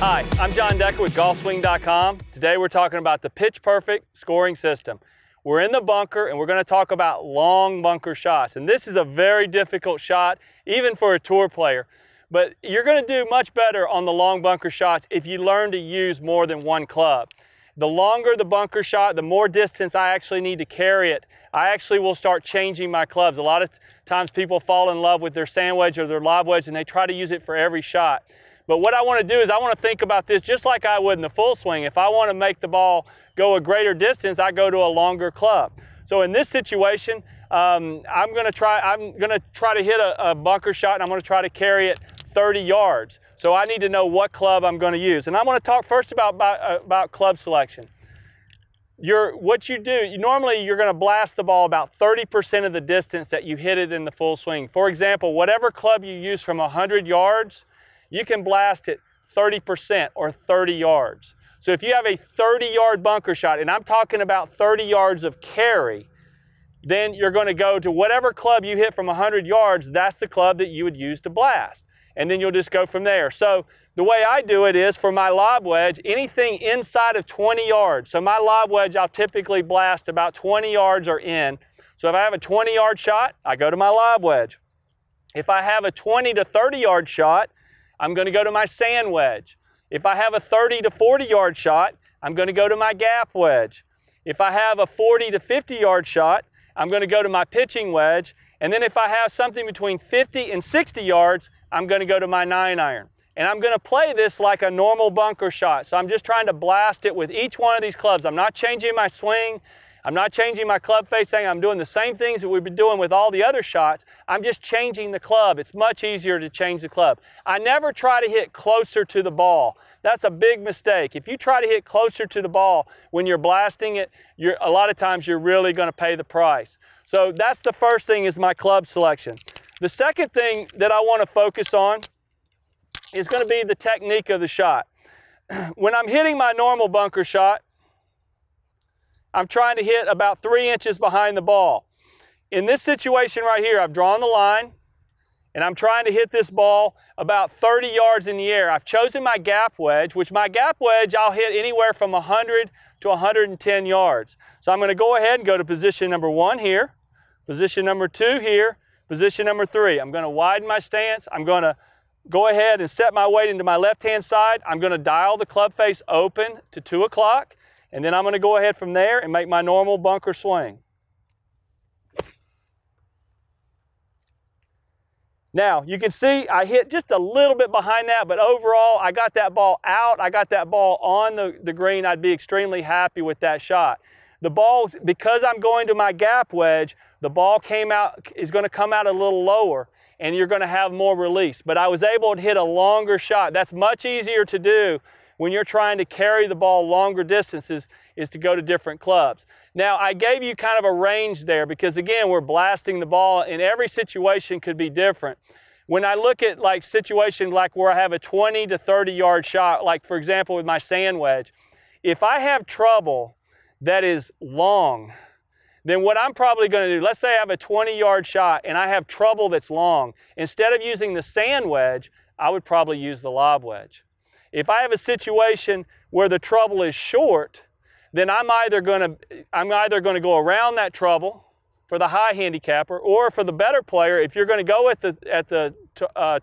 Hi, I'm John Decker with GolfSwing.com. Today we're talking about the Pitch Perfect scoring system. We're in the bunker and we're going to talk about long bunker shots. And this is a very difficult shot, even for a tour player. But you're going to do much better on the long bunker shots if you learn to use more than one club. The longer the bunker shot, the more distance I actually need to carry it. I actually will start changing my clubs. A lot of times people fall in love with their sand wedge or their lob wedge and they try to use it for every shot. But what I want to do is I want to think about this just like I would in the full swing. If I want to make the ball go a greater distance, I go to a longer club. So in this situation, I'm going to try to hit a bunker shot, and I'm going to try to carry it 30 yards. So I need to know what club I'm going to use. And I want to talk first about club selection. What you do, normally you're going to blast the ball about 30% of the distance that you hit it in the full swing. For example, whatever club you use from 100 yards, you can blast it 30% or 30 yards. So if you have a 30-yard bunker shot, and I'm talking about 30 yards of carry, then you're going to go to whatever club you hit from 100 yards, that's the club that you would use to blast. And then you'll just go from there. So the way I do it is for my lob wedge, anything inside of 20 yards. So my lob wedge, I'll typically blast about 20 yards or in. So if I have a 20-yard shot, I go to my lob wedge. If I have a 20 to 30-yard shot, I'm going to go to my sand wedge. If I have a 30 to 40-yard shot, I'm going to go to my gap wedge. If I have a 40 to 50-yard shot, I'm going to go to my pitching wedge. And then if I have something between 50 and 60 yards, I'm going to go to my 9-iron. And I'm going to play this like a normal bunker shot. So I'm just trying to blast it with each one of these clubs. I'm not changing my swing. I'm not changing my club facing. I'm doing the same things that we've been doing with all the other shots. I'm just changing the club. It's much easier to change the club. I never try to hit closer to the ball. That's a big mistake. If you try to hit closer to the ball when you're blasting it, a lot of times you're really going to pay the price. So that's the first thing, is my club selection. The second thing that I want to focus on is going to be the technique of the shot. When I'm hitting my normal bunker shot, I'm trying to hit about 3 inches behind the ball. In this situation right here, I've drawn the line, and I'm trying to hit this ball about 30 yards in the air. I've chosen my gap wedge, which my gap wedge I'll hit anywhere from 100 to 110 yards. So I'm going to go ahead and go to position number 1 here, position number 2 here, position number 3. I'm going to widen my stance. I'm going to go ahead and set my weight into my left-hand side. I'm going to dial the club face open to 2 o'clock. And then I'm going to go ahead from there and make my normal bunker swing. Now, you can see I hit just a little bit behind that, but overall, I got that ball out. I got that ball on the green. I'd be extremely happy with that shot. The ball, because I'm going to my gap wedge, the ball is going to come out a little lower, and you're going to have more release. But I was able to hit a longer shot. That's much easier to do when you're trying to carry the ball longer distances, is to go to different clubs. Now, I gave you kind of a range there because, again, we're blasting the ball, and every situation could be different. When I look at like situations like where I have a 20 to 30-yard shot, like for example with my sand wedge, if I have trouble that is long, then what I'm probably going to do, let's say I have a 20-yard shot and I have trouble that's long, instead of using the sand wedge, I would probably use the lob wedge. If I have a situation where the trouble is short, then I'm either going to go around that trouble for the high handicapper, or for the better player, if you're going to go at the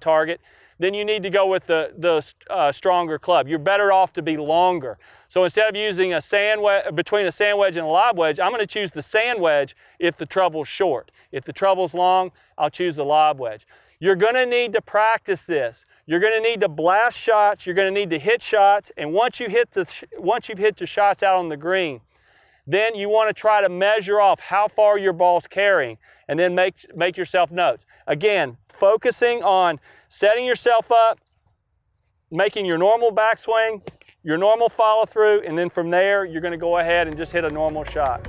target, then you need to go with the stronger club. You're better off to be longer. So instead of using a sand wedge, between a sand wedge and a lob wedge, I'm going to choose the sand wedge if the trouble's short. If the trouble's long, I'll choose the lob wedge. You're going to need to practice this. You're going to need to blast shots. You're going to need to hit shots. And once you've hit the shots out on the green, then you want to try to measure off how far your ball's carrying, and then make yourself notes. Again, focusing on setting yourself up, making your normal backswing, your normal follow through, and then from there, you're going to go ahead and just hit a normal shot.